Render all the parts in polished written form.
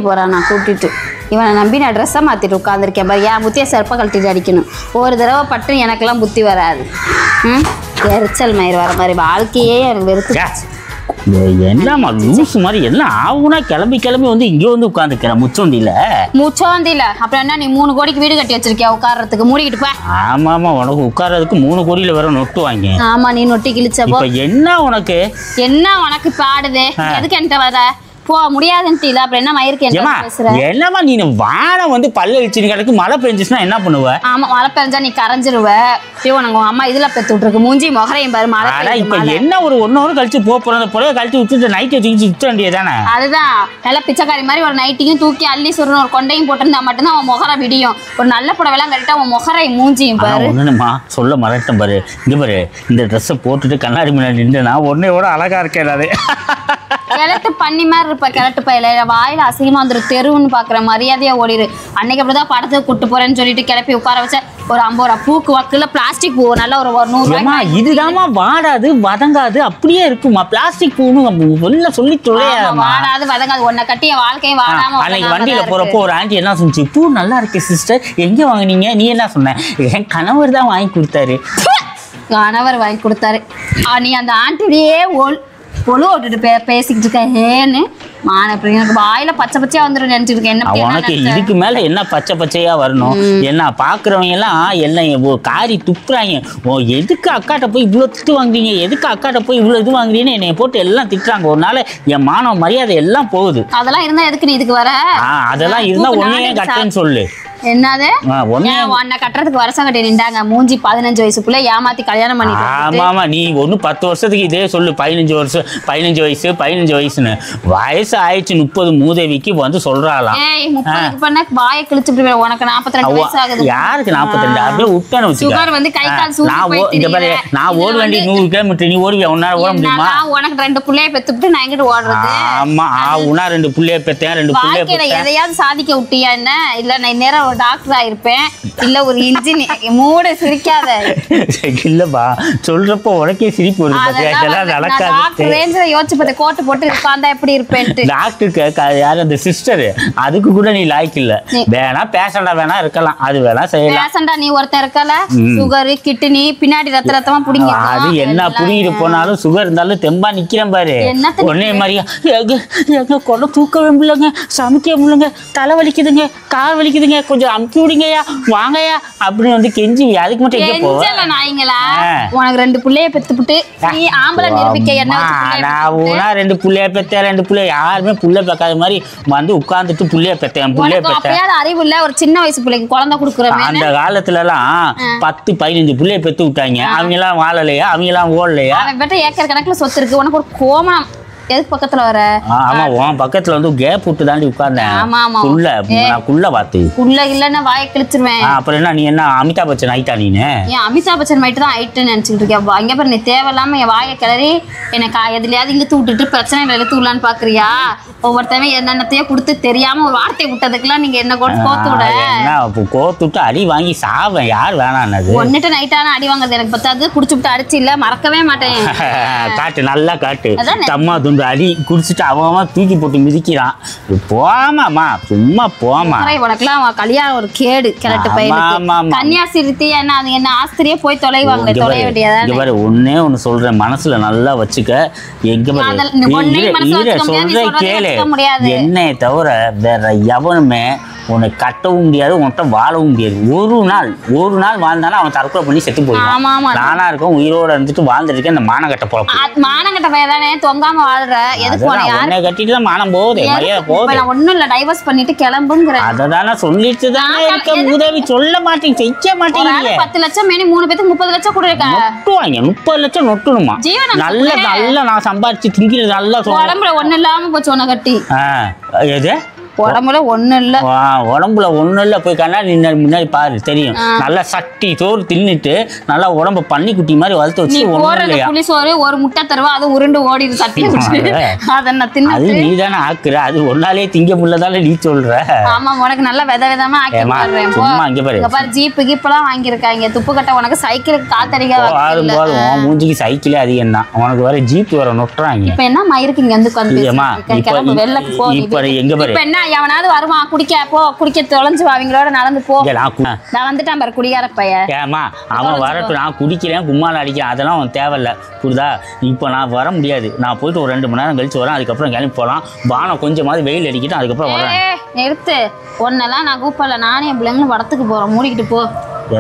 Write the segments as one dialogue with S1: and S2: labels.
S1: போறான் நான் கூட்டிட்டு இவனை நம்பி நான் ட்ரெஸ்ஸை மாற்றிட்டு உட்காந்துருக்கேன் பாரு. என் புத்தியை செருப்பை கழட்டிட்டு அடிக்கணும். ஒரு தடவை பட்டு எனக்கெல்லாம் புத்தி வராது. எரிச்சல் மயிர் வர மாதிரி வாழ்க்கையே எனக்கு வெறுத்து.
S2: என்னம்மா லூஸ் மாதிரி எல்லாம் ஆகுனா கிளம்பி வந்து இங்கே வந்து உட்காந்துக்கிறேன் முச்சோந்தில.
S1: அப்புறம் என்ன நீ 3 கோடிக்கு வீடு கட்டி வச்சிருக்கியா உட்கார்றதுக்கு? மூடிக்கிட்டு போ.
S2: ஆமாமா உனக்கு உட்கார்றதுக்கு 3 கோடியில வர நொட்டு வாங்க.
S1: ஆமா நீ நொட்டி கிழிச்சப்போ
S2: என்ன உனக்கு
S1: பாடுதே? எதுக்கு என்கிட்ட வர? போ முடியாதுன்ட்டு இல்ல. அப்புறம் என்ன மயிருக்கு என்ன பேசுற?
S2: என்னமா நீ வானம் வந்து பல்ல இழிச்சு கிடக்கு. மழை பெஞ்சிச்சுன்னா என்ன பண்ணுவ?
S1: ஆமா மழை பெஞ்சா நீ கரைஞ்சிருவ. உனக்கு அம்மா இதுல பெத்து விட்டுருக்கு. மூஞ்சி முகரையும் பாரு. மழை
S2: இப்ப என்ன ஒரு 1 hour கழிச்சு போற புறைய கழிச்சு விட்டுட்டு நைட்டை தூக்கி சுத்த வேண்டியதானே?
S1: அதுதான் நல்லா பிச்சைக்காரி மாதிரி ஒரு நைட்டையும் தூக்கி அள்ளி சுருணும் ஒரு கொண்டையும் போட்டிருந்தா மட்டும்தான் அவன் முகரை விடியும். ஒரு நல்ல புடவெல்லாம் கட்டிட்டு அவன் முகரை மூஞ்சியும் பாரு.
S2: ஒண்ணுமா சொல்ல மறட்டேன் பாரு. இங்க பாரு இந்த ட்ரெஸ்ஸை போட்டுட்டு கண்ணாடி முன்னாடி நின்று நான் உன்னையோட அழகா இருக்கேன். அது
S1: கிழட்டு பண்ணி மாதிரி இருப்ப. கிழட்டு பையில வாயில அசிங்கமா வந்துடும். தெருவுன்னு பாக்குற மரியாதையா ஓடிடு. அன்னைக்கு அப்படிதான் படத்துக்கு கூட்டு போறேன்னு சொல்லிட்டு கிளப்பி உட்கார வச்ச ஒரு 50 ரூபா பூக்கு வாக்குல பிளாஸ்டிக் பூ நல்ல ஒரு 100 ரூபாய்.
S2: இதுதாமா வாடாது வதங்காது அப்படியே இருக்குமா? பிளாஸ்டிக் பூன்னு சொல்லி
S1: வாடாது வதங்காது. உன்னை கட்டி என் வாழ்க்கையை வாடாம.
S2: அன்னைக்கு வண்டியில போறப்போ ஒரு ஆண்டி என்ன சொன்னிச்சு? பூ நல்லா இருக்கு சிஸ்டர், எங்க வாங்கினீங்க? நீ என்ன சொன்ன? என் கணவர் தான் வாங்கி கொடுத்தாரு.
S1: கணவர் வாங்கி கொடுத்தாரு. நீ அந்த ஆண்டிலேயே பொழு ஓட்டுட்டு பேசிக்கிட்டு இருக்க. ஏன்னு எனக்கு வாயில பச்சை பச்சையா வந்துடும் நினைச்சிட்டு இருக்கேன்.
S2: உனக்கு இதுக்கு மேல என்ன பச்சை பச்சையா வரணும்? என்ன பாக்குறவங்க எல்லாம் எல்லாம் காரி துப்புறாங்க. எதுக்கு அக்காட்ட போய் இவ்வளவு திட்டு வாங்குறீங்க? எதுக்கு அக்காட்ட போய் இவ்வளவு இது வாங்குறீங்கன்னு என்னைய போட்டு எல்லாம் திட்டுறாங்க. ஒரு நாள் என் மானவ மரியாதை எல்லாம் போகுது.
S1: அதெல்லாம் இருந்தா எதுக்கு நீ இதுக்கு வர?
S2: அதெல்லாம் இருந்தா ஒன்னையே கட்டேன்னு சொல்லு.
S1: என்னது உன்னை கட்டுறதுக்கு வருஷம் கட்டி நின்றாங்க. மூஞ்சி 15 வயசுக்குள்ள ஏமாத்தி கல்யாணம் பண்ணிட்டு.
S2: ஆமாமா நீ ஒண்ணு 10 வருஷத்துக்கு இதே சொல்லு. 15 வயசுன்னு வயசு ஆயிடுச்சு. 30 மூதேவிக்கு வந்து சொல்றாளாம்.
S1: 30 பண்ண வாயை கிழிச்சு உனக்கு 42 வயசு ஆகுது.
S2: யாருக்கு 42? அப்படியே விட்டானு
S1: சுகர் வந்து கை கால் சூடு.
S2: நான் ஓட வேண்டிய 100 கிலோமீட்டர் நீ ஓடுவியா? உன்னால ஓட முடியுமா?
S1: உனக்கு 2 புள்ளைய பெத்துட்டு நான் எங்கிட்டு ஓடுறது?
S2: ஆமா உன்னா 2 புள்ளைய பெத்தேன். 2 புள்ளைய பெத்தேன்.
S1: எதையாவது சாதிக்க விட்டியா என்ன? இல்ல நான் நேரம் டாக்டர் ஆயிருப்பேன். இல்ல ஒரு இன்ஜினியர். மூட சிரிக்காத.
S2: இல்லப்பா சொல்றப்போ உனக்கே சிரிப்பு வருது.
S1: நடக்காது. ரேஞ்சில யோசிச்சு பார்த்து கோட்டு போட்டு உட்கார்ந்தா எப்படி இருப்பேன்ட்டு.
S2: டாக்டருக்கு யார் அந்த சிஸ்டர்? அதுக்கு கூட நீ லாய்க்கு இல்ல. வேணா பேஷண்டா வேணா இருக்கலாம். அது வேணா செய்யலாம்.
S1: பேஷண்டா நீ ஒருத்தர் இருக்கல. சுகர் கிட்னி பின்னாடி ரத்தமா புடிங்க.
S2: அது என்ன புடிங்கிட்டு போனாலும் சுகர் இருந்தாலும் தெம்பா நிக்கிறேன் பாரு. ஒன்னே மாதிரியா எங்க கொடை தூக்கவே முடியலங்க, சமைக்க முடியலங்க, தலை வலிக்குதுங்க, கால் வலிக்குதுங்க, கொஞ்சம் அமுக்கி விடுங்கயா வாங்கயா அப்படின்னு வந்து கெஞ்சி. அதுக்கு மட்டும் எங்க போவ?
S1: நாய்ங்களா உனக்கு 2 புள்ளைய பெத்துப்புட்டு நீ ஆம்பளை நிரூபிக்க என்ன?
S2: நான் 2 புள்ளைய பெத்தேன். 2 புள்ளைய யாருமே புள்ள பெக்காத மாதிரி வந்து உட்கார்ந்துட்டு புள்ளைய பெத்தேன்.
S1: அறிவு இல்ல ஒரு சின்ன வயசு பிள்ளைக்கு குழந்தை கொடுக்குறேன்.
S2: அந்த காலத்துல எல்லாம் 10-15 புள்ளைய பெத்து விட்டாங்க. அவங்க எல்லாம் வாழலையா? அவங்க எல்லாம் ஓடலையா?
S1: ஏக்கர் கணக்குல சொத்து இருக்கு. உனக்கு ஒரு கோமம் எதுக்கு பக்கத்துல வர?
S2: ஆமா உன் பக்கத்துல வந்து கேப் விட்டு தாண்டி உட்கார்ந்தேன். குள்ள பாத்து
S1: குள்ள இல்லன்னா வாயை கிழிச்சிருவேன்.
S2: அப்புறம் என்ன நீ என்ன அமிதாப் பச்சன் ஆயிட்டா? நீ
S1: ஏன் அமிதாப் பச்சன் ஆயிட்டு தான் ஆயிட்டுன்னு நினைச்சுட்டு இருக்கேன். அங்க பாரு நீ தேவையில்லாம என் வாயை கிளறி எனக்கு எதுலையாவது இழுத்து விட்டுட்டு பிரச்சனை இழுத்து விடலான்னு பாக்குறியா? ஒவ்வொருத்தவங்க என்னென்னத்தையோ கொடுத்து தெரியாம ஒரு வார்த்தை விட்டதுக்கெல்லாம் நீங்க என்ன கோத்து விட?
S2: கோத்து விட்டு அடி வாங்கி சாவேன். யார் வேணான்னு
S1: ஒன்னுட்டு நைட்டான அடி வாங்குறது எனக்கு பத்தாது. குடிச்சு விட்டு அடிச்சு இல்ல மறக்கவே மாட்டேன்.
S2: காட்டு நல்லா காட்டு. தம்மா துண்டு அடி குடிச்சிட்டு அவன் தூக்கி போட்டு மிதிக்கிறான். போமாமா சும்மா போமா.
S1: உனக்குலாம் கல்யாணம் ஒரு கேடு. கிழட்டு பையன் கன்னியாசிரித்தி என்ன அது என்ன ஆஸ்திரியே போய் தொலைவாங்க. தொலைய வேண்டியதான்.
S2: ஒன்னே ஒன்னு சொல்றேன் மனசுல நல்லா வச்சுக்க. எங்க சொல்ற கேளு. என்னை தவிர வேற எவனுமே உன்னை கட்டவும் முடியாது, உன்கிட்ட வாழவும் முடியாது. ஒரு நாள் வாழ்ந்தாலும் அவன் தற்கொலை பண்ணி செத்து போயிடுவான். நானா இருக்கும் உயிரோட இருந்துட்டு வாழ்ந்துட்டு இருக்கேன். இந்த மானங்கட்ட போறப்ப
S1: மானங்கட்ட பையதானே தொங்காம வாழ்ற. எதுக்கு
S2: உன்னை கட்டிட்டு தான் மானம் போகுது, மரியாதை போகுது.
S1: ஒண்ணும் இல்ல டைவர்ஸ் பண்ணிட்டு கிளம்புங்கிற.
S2: அததான சொல்லிட்டு தான் இருக்க. உதவி சொல்ல மாட்டீங்க, செய்ய மாட்டீங்க.
S1: 10 லட்சம் மேனி 3 பேருக்கு 30 லட்சம் கூட இருக்க.
S2: நொட்டுவாங்க. 30 லட்சம் நொட்டணுமா? நல்ல நான் சம்பாதிச்சு திங்கிறது நல்லா
S1: உடம்புல ஒண்ணு இல்லாம போச்சு உன்னை கட்டி.
S2: எது
S1: உடம்புல ஒண்ணு இல்ல.
S2: உடம்புல ஒண்ணு இல்ல. போய் கண்ணாடி முன்னாடி பாரு தெரியும். நல்லா சட்டி சோறு தின்னுட்டு நல்லா உடம்ப பண்ணி குட்டி மாதிரி வளர்த்து வச்சு
S1: புளி சோறு ஒரு முட்டை தருவா அது உருண்டு ஓடிடு சட்டி.
S2: அது நீ தானே ஆக்குற. அது ஒன்னாலே திங்க முடியலதால நீ சொல்ற.
S1: ஆமா உனக்கு நல்ல விதமா ஆக்கி பாரு. ஜீப்பு கீப்பெல்லாம் வாங்கியிருக்காங்க. துப்பு கட்ட உனக்கு சைக்கிளுக்கு காத்தடிக்க
S2: மூஞ்சிக்கு சைக்கிளே அதிகம் தான். உனக்கு வேற ஜீப் வேற நொட்டுறாங்க.
S1: இப்ப என்ன மயிருக்கு இங்க வந்து இப்ப எங்க பாரு எவனாவது வருவான் குடிக்க போ, குடிக்க தொலைஞ்சு அவங்களோட நடந்து போ. நான் வந்துட்டான் பாரு குடிகார பையன்.
S2: ஏமா அவன் வரட்டும், நான் குடிக்கிறேன் கும்மால அடிக்கிறேன் அதெல்லாம் அவன் தேவையில்ல புரியுதா. இப்போ நான் வர முடியாது, நான் போயிட்டு ஒரு 2 மணி நேரம் கழிச்சு வரேன், அதுக்கப்புறம் கிளம்பி போகலாம். வானம் கொஞ்சமாவது வெயில் அடிக்கிட்டு அதுக்கப்புறம் வரேன்.
S1: நிறுத்து, ஒன்னெல்லாம் நான் கூப்பிடல, நானே என் பிள்ளைங்களும் படத்துக்கு போறோம், மூடிக்கிட்டு போ.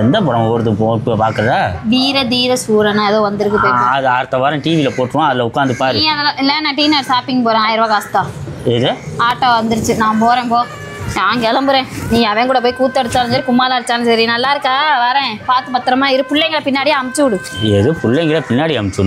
S2: எந்த படம் ஒருத்தர் பார்க்குறா?
S1: தீர தீர சூரனா ஏதோ வந்திருக்கு.
S2: அது அடுத்த வாரம் டிவியில் போட்டுருவோம், அதில் உட்காந்து பாரு.
S1: நீ அதெல்லாம் இல்லை, நான் டீனர் ஷாப்பிங் போகிறேன், 1000 ரூபா காசு தான்.
S2: இது
S1: ஆட்டோ வந்துருச்சு, நான் போகிறேன் போ. நான் கிளம்புறேன், நீ அவன் கூட போய் கூத்தடிச்சாலும் சரி கும்மால அடிச்சாலும் சரி. நல்லா இருக்கா? வரேன், பார்த்து பத்திரமா இரு. பிள்ளைங்களை பின்னாடியே அமுச்சு விடு.
S2: எது பிள்ளைங்களை பின்னாடி அமுச்சு